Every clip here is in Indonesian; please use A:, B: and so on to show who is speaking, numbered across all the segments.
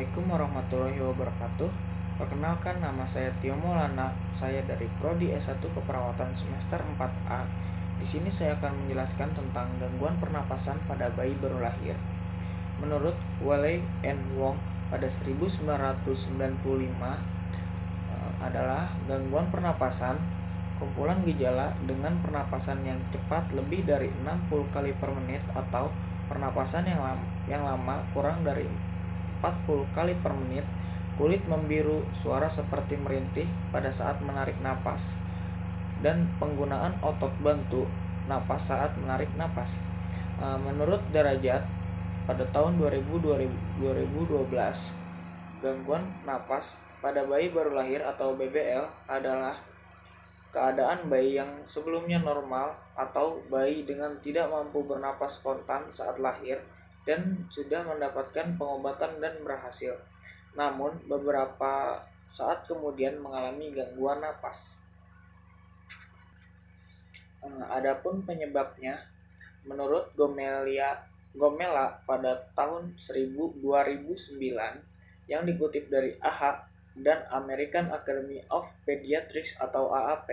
A: Assalamualaikum warahmatullahi wabarakatuh. Perkenalkan, nama saya Tio Maulana. Saya dari Prodi S1 Keperawatan semester 4A. Di sini saya akan menjelaskan tentang gangguan pernapasan pada bayi baru lahir. Menurut Whaley and Wong pada 1995 adalah gangguan pernapasan kumpulan gejala dengan pernapasan yang cepat lebih dari 60 kali per menit atau pernapasan yang lama kurang dari 40 kali per menit, kulit membiru, suara seperti merintih pada saat menarik napas, dan penggunaan otot bantu napas saat menarik napas. Menurut Derajat, pada tahun 2012, gangguan napas pada bayi baru lahir atau BBL adalah keadaan bayi yang sebelumnya normal atau bayi dengan tidak mampu bernapas spontan saat lahir dan sudah mendapatkan pengobatan dan berhasil, namun beberapa saat kemudian mengalami gangguan napas. Adapun penyebabnya, menurut Gomela pada tahun 2009 yang dikutip dari AHA dan American Academy of Pediatrics atau AAP,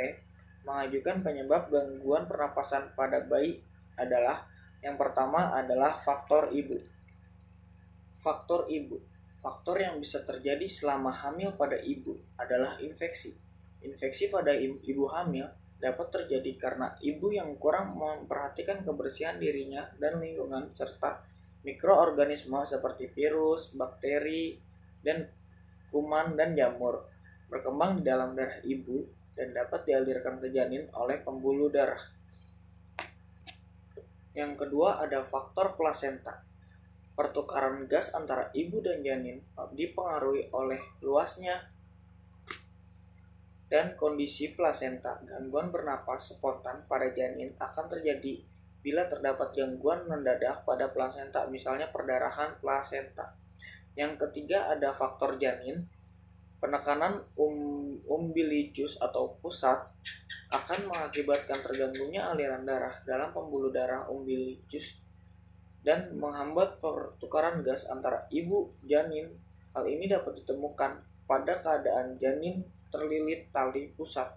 A: mengajukan penyebab gangguan pernapasan pada bayi adalah yang pertama adalah faktor ibu. Faktor yang bisa terjadi selama hamil pada ibu adalah infeksi. Infeksi pada ibu hamil dapat terjadi karena ibu yang kurang memperhatikan kebersihan dirinya dan lingkungan serta mikroorganisme seperti virus, bakteri, dan kuman dan jamur berkembang di dalam darah ibu dan dapat dialirkan ke janin oleh pembuluh darah. Yang kedua ada faktor plasenta. Pertukaran gas antara ibu dan janin dipengaruhi oleh luasnya dan kondisi plasenta. Gangguan bernapas spontan pada janin akan terjadi bila terdapat gangguan mendadak pada plasenta, misalnya perdarahan plasenta. Yang ketiga ada faktor janin. Penekanan umbilicus atau pusat akan mengakibatkan terganggunya aliran darah dalam pembuluh darah umbilicus dan menghambat pertukaran gas antara ibu janin. Hal ini dapat ditemukan pada keadaan janin terlilit tali pusat.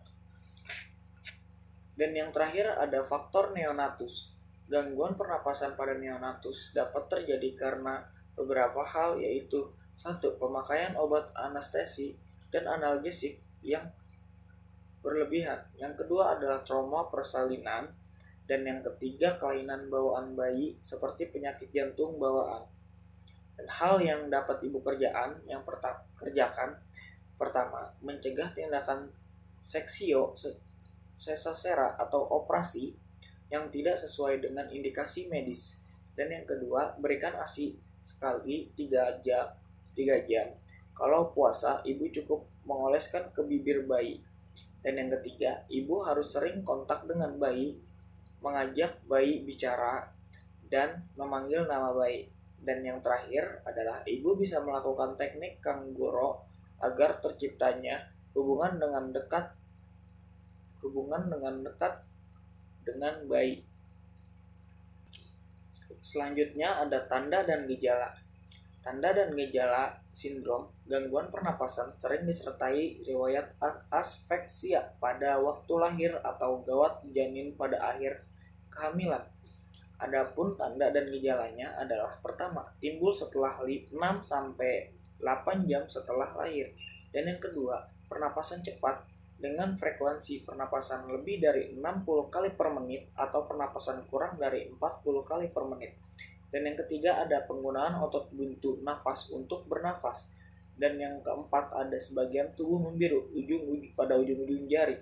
A: Dan yang terakhir ada faktor neonatus. Gangguan pernapasan pada neonatus dapat terjadi karena beberapa hal, yaitu 1. Pemakaian obat anestesi dan analgesik yang berlebihan. Yang kedua adalah trauma persalinan. Dan yang ketiga kelainan bawaan bayi seperti penyakit jantung bawaan. Dan hal yang dapat ibu kerjakan, pertama, mencegah tindakan sesosera atau operasi yang tidak sesuai dengan indikasi medis. Dan yang kedua, berikan ASI sekali 3 jam. Kalau puasa, ibu cukup mengoleskan ke bibir bayi. Dan yang ketiga, ibu harus sering kontak dengan bayi, mengajak bayi bicara, dan memanggil nama bayi. Dan yang terakhir adalah ibu bisa melakukan teknik kangguru agar terciptanya hubungan dengan dekat dengan bayi. Selanjutnya ada tanda dan gejala. Tanda dan gejala sindrom gangguan pernapasan sering disertai riwayat asfeksia pada waktu lahir atau gawat janin pada akhir kehamilan. Adapun tanda dan gejalanya adalah pertama, timbul setelah 6-8 jam setelah lahir. Dan yang kedua, pernapasan cepat dengan frekuensi pernapasan lebih dari 60 kali per menit atau pernapasan kurang dari 40 kali per menit. Dan yang ketiga ada penggunaan otot buntu nafas untuk bernafas. Dan yang keempat ada sebagian tubuh membiru pada ujung-ujung jari.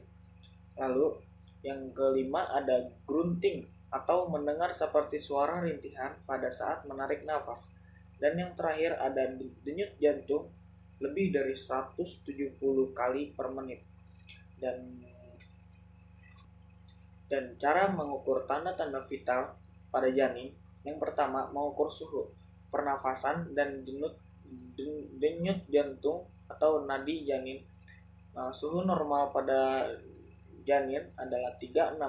A: Lalu yang kelima ada grunting atau mendengar seperti suara rintihan pada saat menarik nafas. Dan yang terakhir ada denyut jantung lebih dari 170 kali per menit. Dan cara mengukur tanda-tanda vital pada janin, yang pertama mengukur suhu, pernafasan, dan denyut jantung atau nadi janin. Suhu normal pada janin adalah 36,5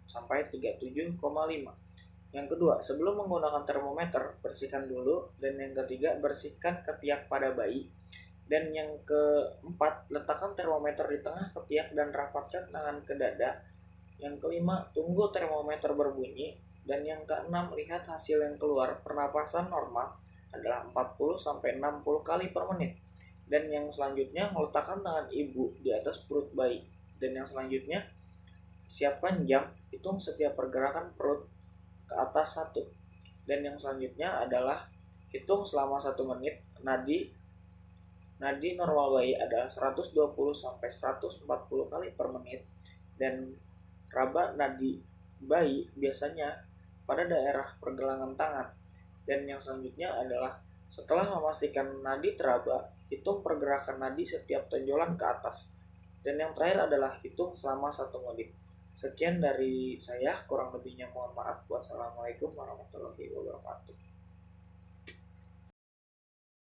A: sampai 37,5. Yang kedua, sebelum menggunakan termometer, bersihkan dulu. Dan yang ketiga, bersihkan ketiak pada bayi. Dan yang keempat, letakkan termometer di tengah ketiak dan rapatkan tangan ke dada. Yang kelima, tunggu termometer berbunyi. Dan yang keenam, lihat hasil yang keluar. Pernapasan normal adalah 40-60 kali per menit. Dan yang selanjutnya, meletakkan tangan ibu di atas perut bayi. Dan yang selanjutnya, siapkan jam, hitung setiap pergerakan perut ke atas 1. Dan yang selanjutnya adalah hitung selama 1 menit. Nadi normal bayi adalah 120 sampai 140 kali per menit, dan raba nadi bayi biasanya pada daerah pergelangan tangan. Dan yang selanjutnya adalah setelah memastikan nadi teraba, hitung pergerakan nadi setiap tonjolan ke atas. Dan yang terakhir adalah hitung selama 1 menit. Sekian dari saya, kurang lebihnya mohon maaf. Wassalamualaikum warahmatullahi wabarakatuh.